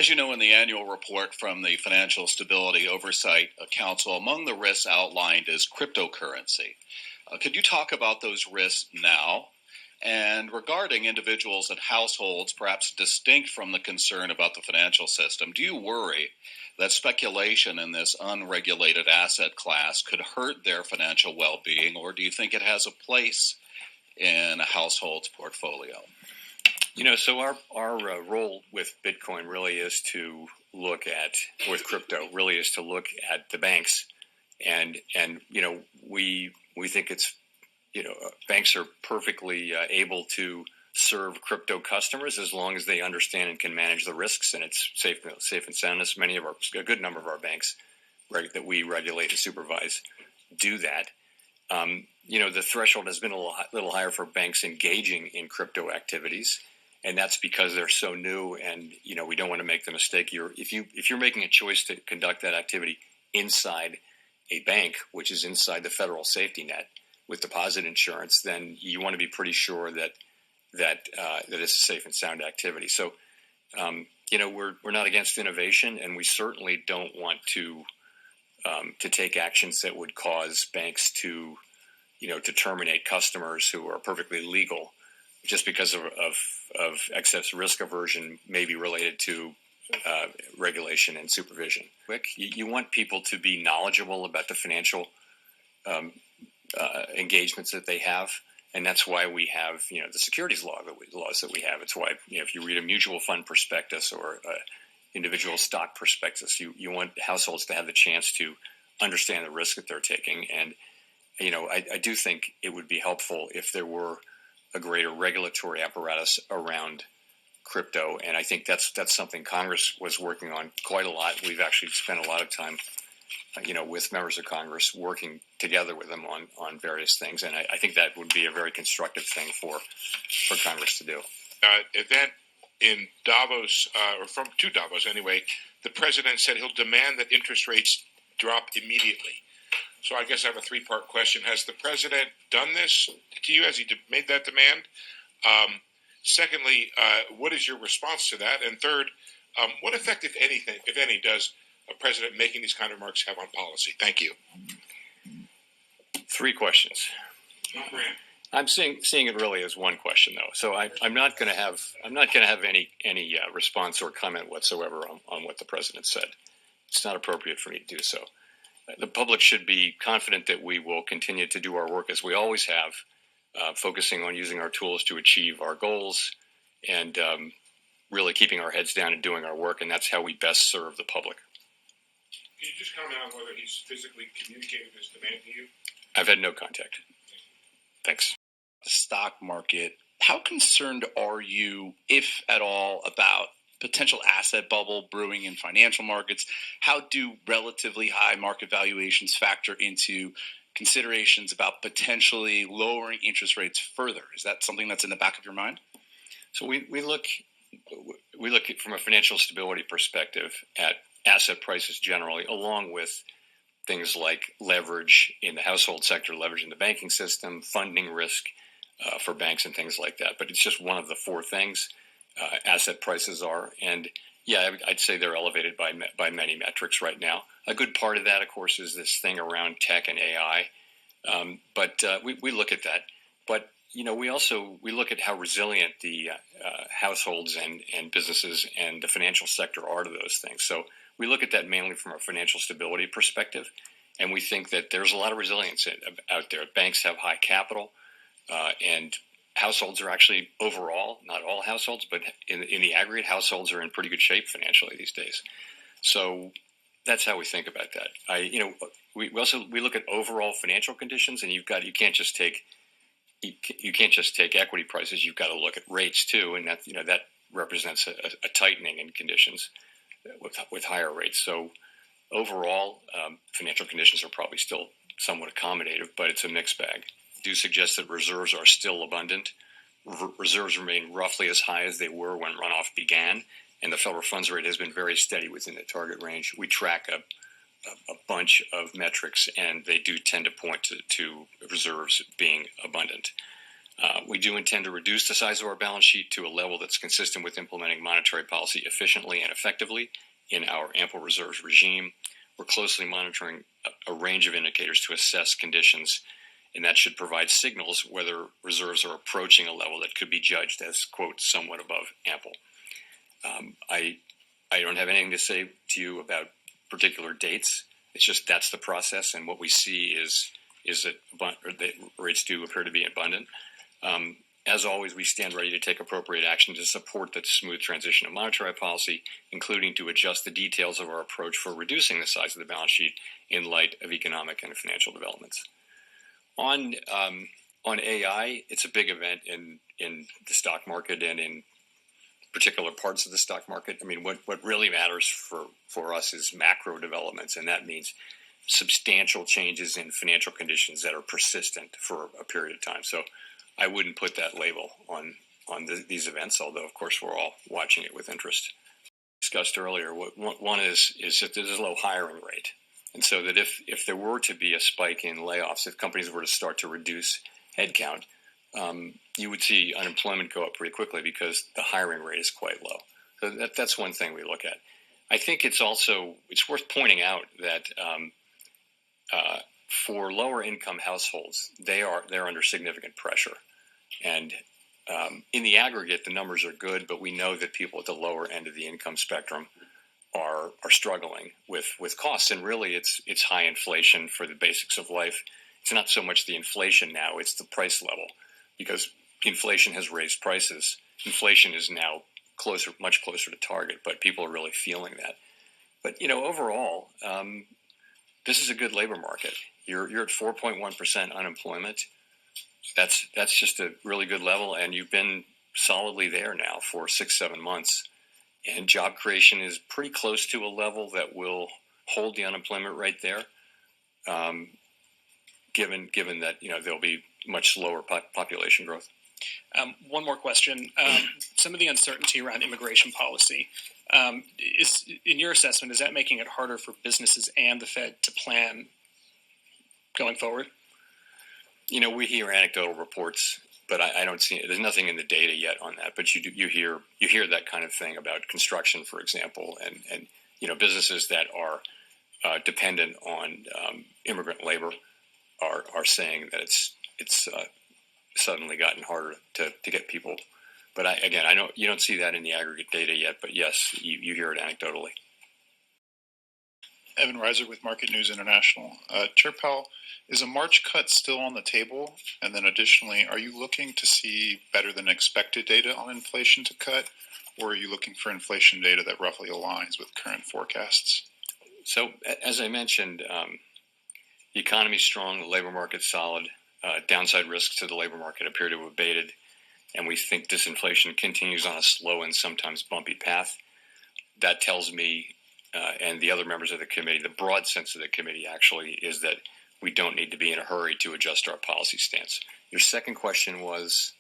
As you know, in the annual report from the Financial Stability Oversight Council, among the risks outlined is cryptocurrency. Could you talk about those risks now? And regarding individuals and households, perhaps distinct from the concern about the financial system, do you worry that speculation in this unregulated asset class could hurt their financial well-being, or do you think it has a place in a household's portfolio? So our role with Bitcoin really is to look at, with crypto, really is to look at the banks, and we think it's, banks are perfectly able to serve crypto customers as long as they understand and can manage the risks, and it's safe and sound. A good number of our banks, right, that we regulate and supervise, do that. The threshold has been a little higher for banks engaging in crypto activities. And that's because they're so new, and we don't want to make the mistake. If you're making a choice to conduct that activity inside a bank, which is inside the federal safety net with deposit insurance, then you want to be pretty sure that it's a safe and sound activity. So, we're not against innovation, and we certainly don't want to take actions that would cause banks to terminate customers who are perfectly legal, just because of excess risk aversion, may be related to regulation and supervision. You want people to be knowledgeable about the financial engagements that they have, and that's why we have the securities laws that we have. It's why if you read a mutual fund prospectus or individual stock prospectus, you want households to have the chance to understand the risk that they're taking. And I do think it would be helpful if there were a greater regulatory apparatus around crypto, and I think that's something Congress was working on quite a lot. We've actually spent a lot of time, with members of Congress, working together with them on various things, and I think that would be a very constructive thing for Congress to do. Event in Davos, or to Davos anyway, the president said he'll demand that interest rates drop immediately. So I guess I have a three-part question. Has the president done this to you? Has he made that demand? Secondly, what is your response to that? And third, what effect, if any, does a president making these kind of remarks have on policy? Thank you. Three questions. I'm seeing it really as one question, though. So I'm not going to have any response or comment whatsoever on what the president said. It's not appropriate for me to do so. The public should be confident that we will continue to do our work as we always have, focusing on using our tools to achieve our goals and really keeping our heads down and doing our work, and that's how we best serve the public. Can you just comment on whether he's physically communicated this demand to you? I've had no contact. Thanks. The stock market, how concerned are you, if at all, about potential asset bubble brewing in financial markets? How do relatively high market valuations factor into considerations about potentially lowering interest rates further? Is that something that's in the back of your mind? So we look at, from a financial stability perspective, at asset prices generally, along with things like leverage in the household sector, leverage in the banking system, funding risk for banks and things like that. But it's just one of the four things asset prices are. And yeah, I'd say they're elevated by many metrics right now. A good part of that, of course, is this thing around tech and AI. But we look at that. But we look at how resilient the households and businesses and the financial sector are to those things. So we look at that mainly from a financial stability perspective, and we think that there's a lot of resilience out there. Banks have high capital, and households are actually overall, not all households, but in the aggregate, households are in pretty good shape financially these days. So that's how we think about that. We look at overall financial conditions, and you can't just take equity prices. You've got to look at rates too, and that represents a tightening in conditions with higher rates. So overall, financial conditions are probably still somewhat accommodative, but it's a mixed bag. Do suggest that reserves are still abundant. Reserves remain roughly as high as they were when runoff began, and the federal funds rate has been very steady within the target range. We track a bunch of metrics, and they do tend to point to reserves being abundant. We do intend to reduce the size of our balance sheet to a level that's consistent with implementing monetary policy efficiently and effectively in our ample reserves regime. We're closely monitoring a range of indicators to assess conditions, and that should provide signals whether reserves are approaching a level that could be judged as, quote, somewhat above ample. I don't have anything to say to you about particular dates. It's just that's the process, and what we see is that rates do appear to be abundant. As always, we stand ready to take appropriate action to support the smooth transition of monetary policy, including to adjust the details of our approach for reducing the size of the balance sheet in light of economic and financial developments. On AI, it's a big event in the stock market and in particular parts of the stock market. I mean, what really matters for us is macro developments, and that means substantial changes in financial conditions that are persistent for a period of time. So I wouldn't put that label on these events, although, of course, we're all watching it with interest. Discussed earlier, one is that there's a low hiring rate. And so that if there were to be a spike in layoffs, if companies were to start to reduce headcount, you would see unemployment go up pretty quickly because the hiring rate is quite low. So that's one thing we look at. I think it's worth pointing out that for lower income households, they're under significant pressure. And in the aggregate, the numbers are good, but we know that people at the lower end of the income spectrum are struggling with costs. And really, it's high inflation for the basics of life. It's not so much the inflation now, it's the price level, because inflation has raised prices. Inflation is now much closer to target, but people are really feeling that. But, overall, this is a good labor market. You're at 4.1% unemployment. That's just a really good level, and you've been solidly there now for 6-7 months. And job creation is pretty close to a level that will hold the unemployment rate there, given that there'll be much slower population growth. One more question. Some of the uncertainty around immigration policy is, in your assessment, is that making it harder for businesses and the Fed to plan going forward? We hear anecdotal reports, but I don't see. There's nothing in the data yet on that. But you hear that kind of thing about construction, for example, and businesses that are dependent on immigrant labor are saying that it's suddenly gotten harder to get people. But I know you don't see that in the aggregate data yet. But yes, you hear it anecdotally. Evan Reiser with Market News International. Chair Powell, is a March cut still on the table? And then additionally, are you looking to see better than expected data on inflation to cut? Or are you looking for inflation data that roughly aligns with current forecasts? So, as I mentioned, the economy's strong, the labor market's solid, downside risks to the labor market appear to have abated, and we think disinflation continues on a slow and sometimes bumpy path. That tells me, and the other members of the committee, the broad sense of the committee actually, is that we don't need to be in a hurry to adjust our policy stance. Your second question was?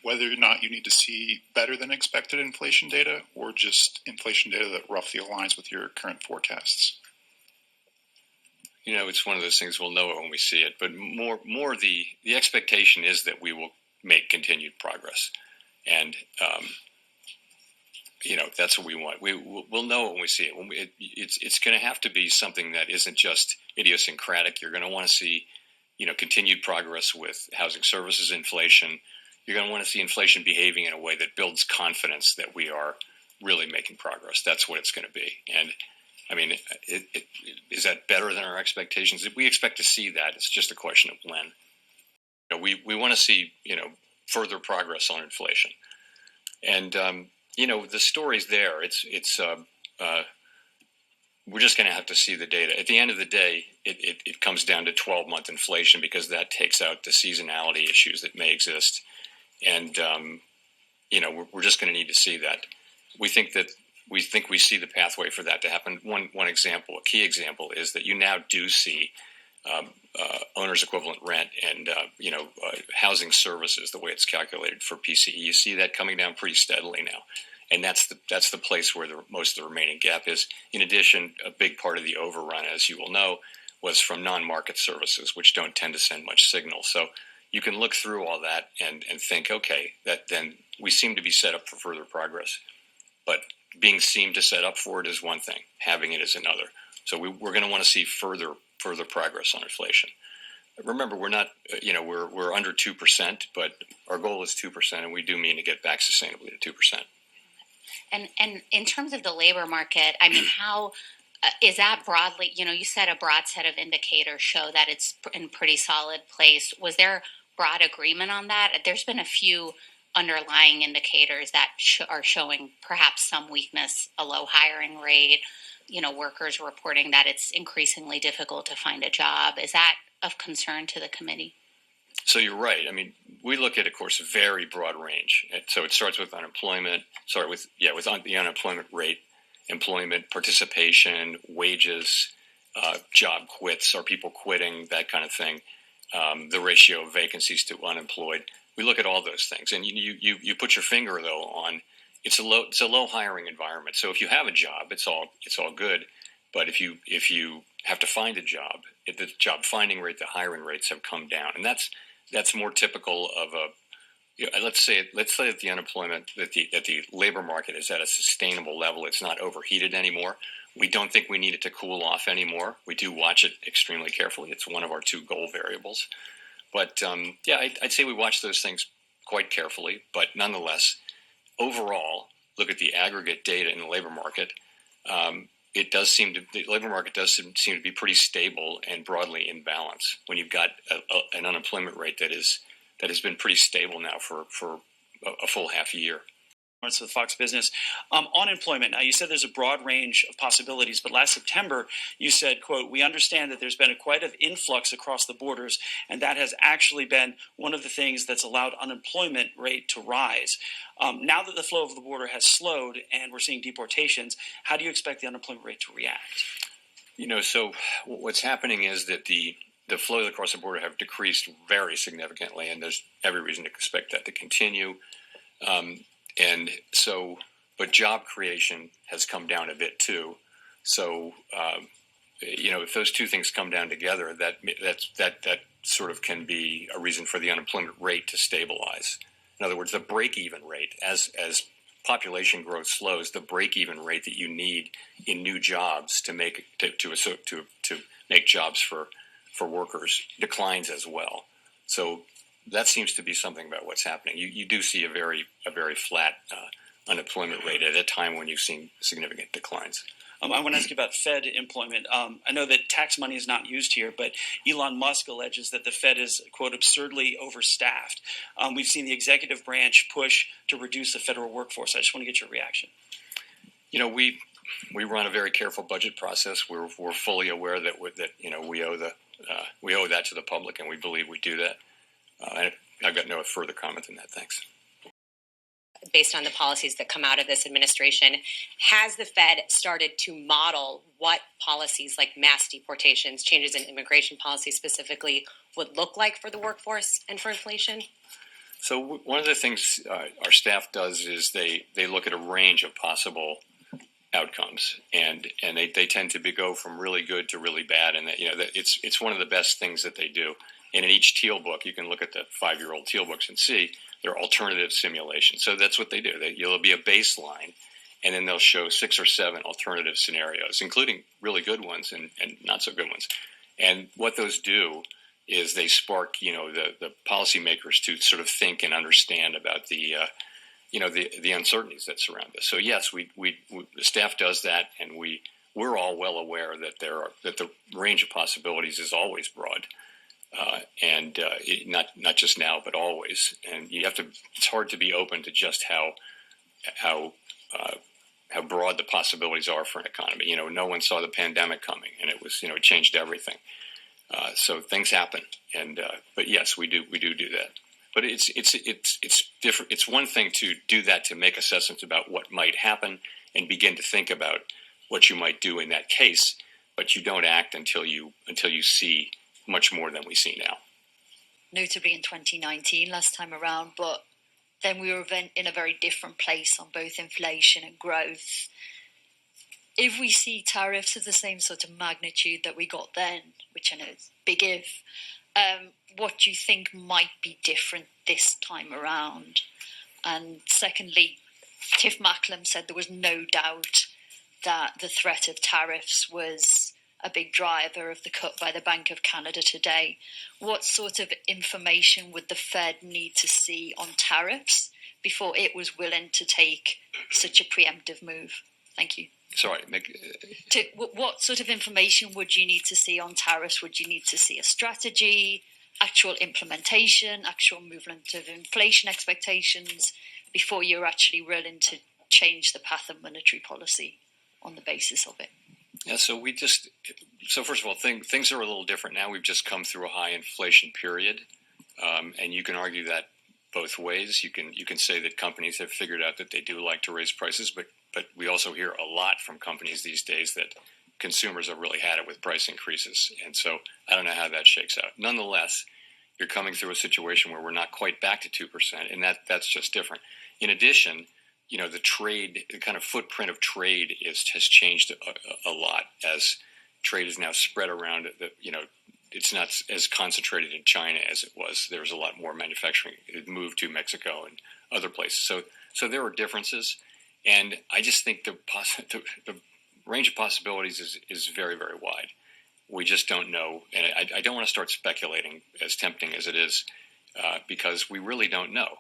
Whether or not you need to see better than expected inflation data or just inflation data that roughly aligns with your current forecasts. It's one of those things we'll know it when we see it, but more the expectation is that we will make continued progress. And, that's what we want. We'll know it when we see it. It's going to have to be something that isn't just idiosyncratic. You're going to want to see, continued progress with housing services inflation. You're going to want to see inflation behaving in a way that builds confidence that we are really making progress. That's what it's going to be. And, is that better than our expectations? We expect to see that. It's just a question of when. We want to see, further progress on inflation. And, the story's there. We're just going to have to see the data. At the end of the day, it comes down to 12-month inflation because that takes out the seasonality issues that may exist. And, we're just going to need to see that. We think we see the pathway for that to happen. One example, a key example, is that you now do see owner's equivalent rent and housing services, the way it's calculated for PCE. You see that coming down pretty steadily now, and that's the place where most of the remaining gap is. In addition, a big part of the overrun, as you will know, was from non-market services, which don't tend to send much signal. So you can look through all that and think, okay, that then we seem to be set up for further progress. But being seemed to set up for it is one thing, having it is another. So we're going to want to see further progress on inflation. Remember, we're not, we're under 2%, but our goal is 2%, and we do mean to get back sustainably to 2%. And in terms of the labor market, I mean, how is that broadly? You said a broad set of indicators show that it's in pretty solid place. Was there broad agreement on that? There's been a few underlying indicators that are showing perhaps some weakness, a low hiring rate, workers reporting that it's increasingly difficult to find a job. Is that of concern to the committee? So you're right. I mean, we look at, of course, a very broad range. So it starts with unemployment, with the unemployment rate, employment participation, wages, job quits, are people quitting, that kind of thing, the ratio of vacancies to unemployed. We look at all those things, and you put your finger though on it's a low hiring environment. So if you have a job, it's all good. But if you have to find a job, the job finding rate, the hiring rates have come down, and that's more typical of let's say that the unemployment, that the labor market is at a sustainable level. It's not overheated anymore. We don't think we need it to cool off anymore. We do watch it extremely carefully. It's one of our 2 goal variables. But I'd say we watch those things quite carefully. But nonetheless, overall, look at the aggregate data in the labor market. The labor market does seem to be pretty stable and broadly in balance when you've got an unemployment rate that has been pretty stable now for a full half a year. With Fox Business. On employment, now you said there's a broad range of possibilities, but last September you said, quote, "We understand that there's been quite an influx across the borders, and that has actually been one of the things that's allowed unemployment rate to rise." Now that the flow of the border has slowed and we're seeing deportations, how do you expect the unemployment rate to react? So what's happening is that the flows across the border have decreased very significantly, and there's every reason to expect that to continue. But job creation has come down a bit too. So, if those 2 things come down together, that sort of can be a reason for the unemployment rate to stabilize. In other words, the break-even rate, as population growth slows, the break-even rate that you need in new jobs to make jobs for workers declines as well. So that seems to be something about what's happening. You do see a very flat unemployment rate at a time when you've seen significant declines. I want to ask you about Fed employment. I know that tax money is not used here, but Elon Musk alleges that the Fed is, quote, absurdly overstaffed. We've seen the executive branch push to reduce the federal workforce. I just want to get your reaction. We run a very careful budget process. We're fully aware that we owe that to the public, and we believe we do that. I've got no further comment than that. Thanks. Based on the policies that come out of this administration, has the Fed started to model what policies like mass deportations, changes in immigration policy specifically, would look like for the workforce and for inflation? So one of the things our staff does is they look at a range of possible outcomes, and they tend to go from really good to really bad, and it's one of the best things that they do. And in each teal book, you can look at the 5-year-old teal books and see they're alternative simulations. So that's what they do. There'll be a baseline, and then they'll show 6 or 7 alternative scenarios, including really good ones and not so good ones. And what those do is they spark, the policymakers to sort of think and understand about the uncertainties that surround this. So yes, we the staff does that, and we're all well aware that that the range of possibilities is always broad. Not just now, but always. And it's hard to be open to just how broad the possibilities are for an economy. No one saw the pandemic coming, and it it changed everything. So things happen, but yes, we do that. But it's different. It's one thing to do that, to make assessments about what might happen and begin to think about what you might do in that case. But you don't act until you see much more than we see now. Notably in 2019, last time around, but then we were in a very different place on both inflation and growth. if we see tariffs of the same sort of magnitude that we got then, which I know is big if, what do you think might be different this time around? And secondly, Tiff Macklem said there was no doubt that the threat of tariffs was a big driver of the cut by the Bank of Canada today. What sort of information would the Fed need to see on tariffs before it was willing to take such a preemptive move? Thank you. Sorry, what sort of information would you need to see on tariffs? Would you need to see a strategy, actual implementation, actual movement of inflation expectations before you're actually willing to change the path of monetary policy on the basis of it? Yeah, so first of all, things are a little different now. We've just come through a high inflation period, and you can argue that both ways. You can say that companies have figured out that they do like to raise prices, but we also hear a lot from companies these days that consumers have really had it with price increases, and so I don't know how that shakes out. Nonetheless, you're coming through a situation where we're not quite back to 2%, and that's just different. In addition, the kind of footprint of trade has changed a lot as trade is now spread around. It's not as concentrated in China as it was. There's a lot more manufacturing. It moved to Mexico and other places. So there are differences, and I just think the range of possibilities is very, very wide. We just don't know, and I don't want to start speculating, as tempting as it is, because we really don't know.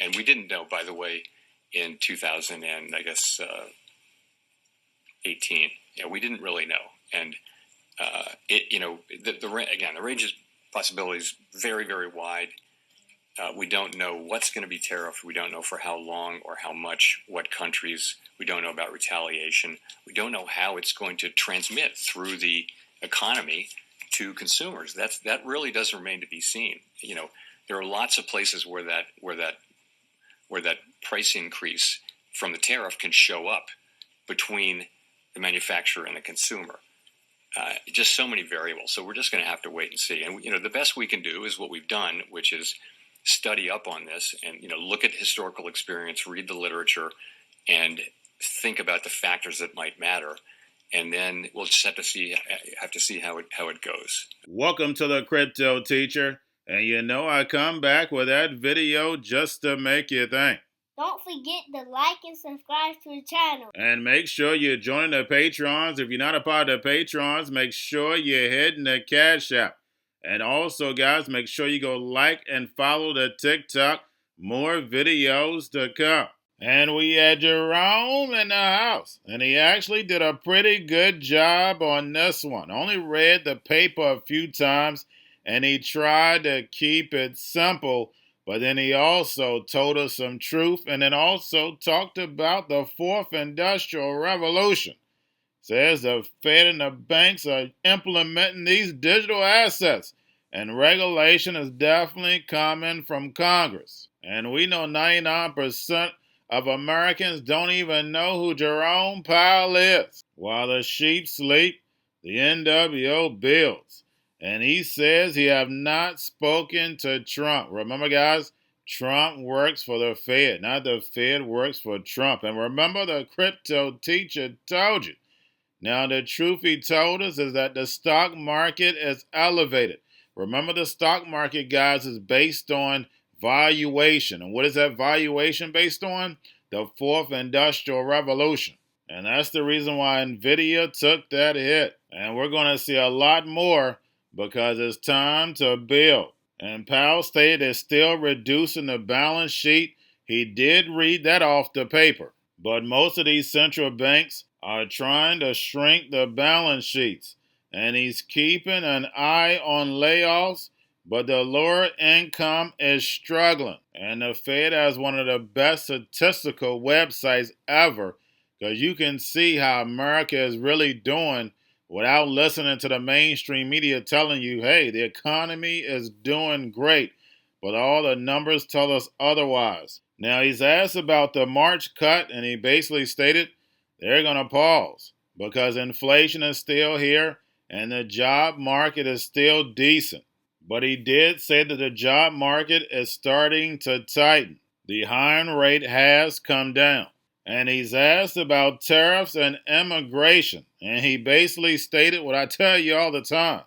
And we didn't know, by the way, in 2018. We didn't really know, and the range of possibilities very, very wide. We don't know what's going to be tariffed. We don't know for how long or how much, what countries. We don't know about retaliation. We don't know how it's going to transmit through the economy to consumers. That really does remain to be seen. There are lots of places where that price increase from the tariff can show up between the manufacturer and the consumer. Just so many variables. So we're just going to have to wait and see. And the best we can do is what we've done, which is study up on this and look at historical experience, read the literature, and think about the factors that might matter. And then we'll just have to see how it goes. Welcome to the Crypto Teacher. And I come back with that video just to make you think. Don't forget to like and subscribe to the channel. And make sure you're joining the Patrons. If you're not a part of the Patrons, make sure you're hitting the Cash App. And also, guys, make sure you go like and follow the TikTok. More videos to come. And we had Jerome in the house. And he actually did a pretty good job on this one. Only read the paper a few times. And he tried to keep it simple, but then he also told us some truth and then also talked about the fourth industrial revolution. Says the Fed and the banks are implementing these digital assets, and regulation is definitely coming from Congress. And we know 99% of Americans don't even know who Jerome Powell is. While the sheep sleep, the NWO builds. And he says he have not spoken to Trump. Remember, guys, Trump works for the Fed, not the Fed works for Trump. And remember, the Crypto Teacher told you. Now, the truth he told us is that the stock market is elevated. Remember, the stock market, guys, is based on valuation. And what is that valuation based on? The fourth industrial revolution. And that's the reason why NVIDIA took that hit. And we're going to see a lot more because it's time to build. And Powell stated it's still reducing the balance sheet. He did read that off the paper. But most of these central banks are trying to shrink the balance sheets. And he's keeping an eye on layoffs, but the lower income is struggling. And the Fed has one of the best statistical websites ever because you can see how America is really doing without listening to the mainstream media telling you, hey, the economy is doing great, but all the numbers tell us otherwise. Now, he's asked about the March cut, and he basically stated they're going to pause because inflation is still here and the job market is still decent. But he did say that the job market is starting to tighten. The hiring rate has come down. and he's asked about tariffs and immigration. And he basically stated what I tell you all the time.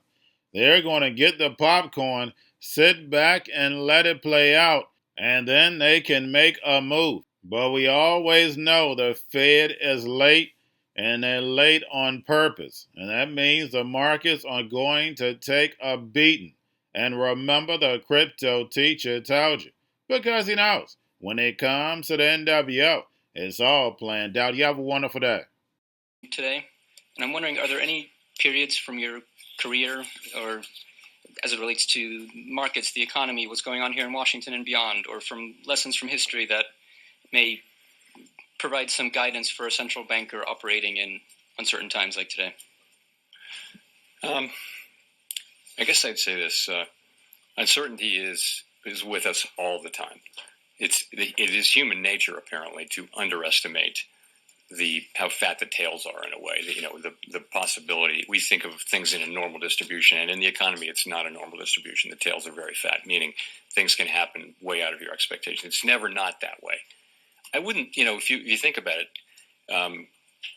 They're going to get the popcorn, sit back and let it play out, and then they can make a move. But we always know the Fed is late, and they're late on purpose. And that means the markets are going to take a beating. And remember, the crypto teacher told you, because he knows when it comes to the NWO, it's all planned out. You have a wonderful day. Today, and I'm wondering, are there any periods from your career or as it relates to markets, the economy, what's going on here in Washington and beyond, or from lessons from history that may provide some guidance for a central banker operating in uncertain times like today? I guess I'd say this: uncertainty is with us all the time. It is human nature, apparently, to underestimate how fat the tails are in a way. The possibility, we think of things in a normal distribution, and in the economy, it's not a normal distribution. The tails are very fat, meaning things can happen way out of your expectations. It's never not that way. I wouldn't, if you think about it,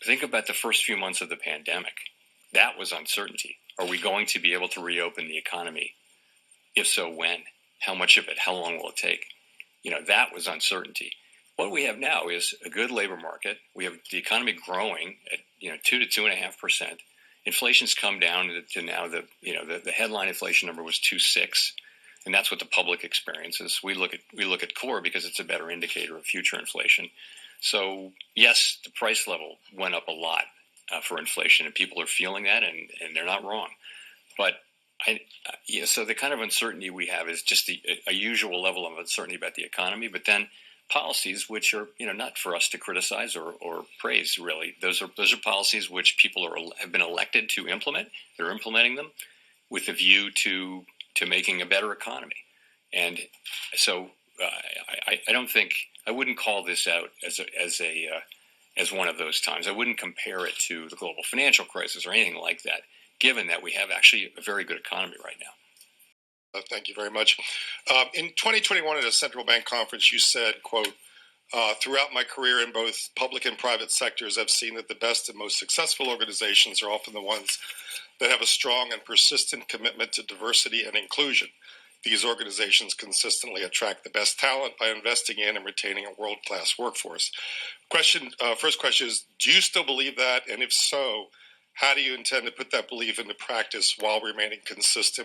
think about the first few months of the pandemic. That was uncertainty. Are we going to be able to reopen the economy? If so, when? How much of it? How long will it take? That was uncertainty. What we have now is a good labor market. We have the economy growing at 2 to 2.5%. Inflation's come down to now the headline inflation number was 2.6, and that's what the public experiences. We look at core because it's a better indicator of future inflation. So yes, the price level went up a lot for inflation, and people are feeling that, and they're not wrong. But so the kind of uncertainty we have is just a usual level of uncertainty about the economy, but then policies which are not for us to criticize or praise, really. Those are policies which people have been elected to implement. They're implementing them with a view to making a better economy. And so I wouldn't call this out as one of those times. I wouldn't compare it to the global financial crisis or anything like that, given that we have actually a very good economy right now. Thank you very much. In 2021 at a central bank conference, you said, quote, throughout my career in both public and private sectors, I've seen that the best and most successful organizations are often the ones that have a strong and persistent commitment to diversity and inclusion. These organizations consistently attract the best talent by investing in and retaining a world-class workforce. First question is, do you still believe that? And if so, how do you intend to put that belief into practice while remaining consistent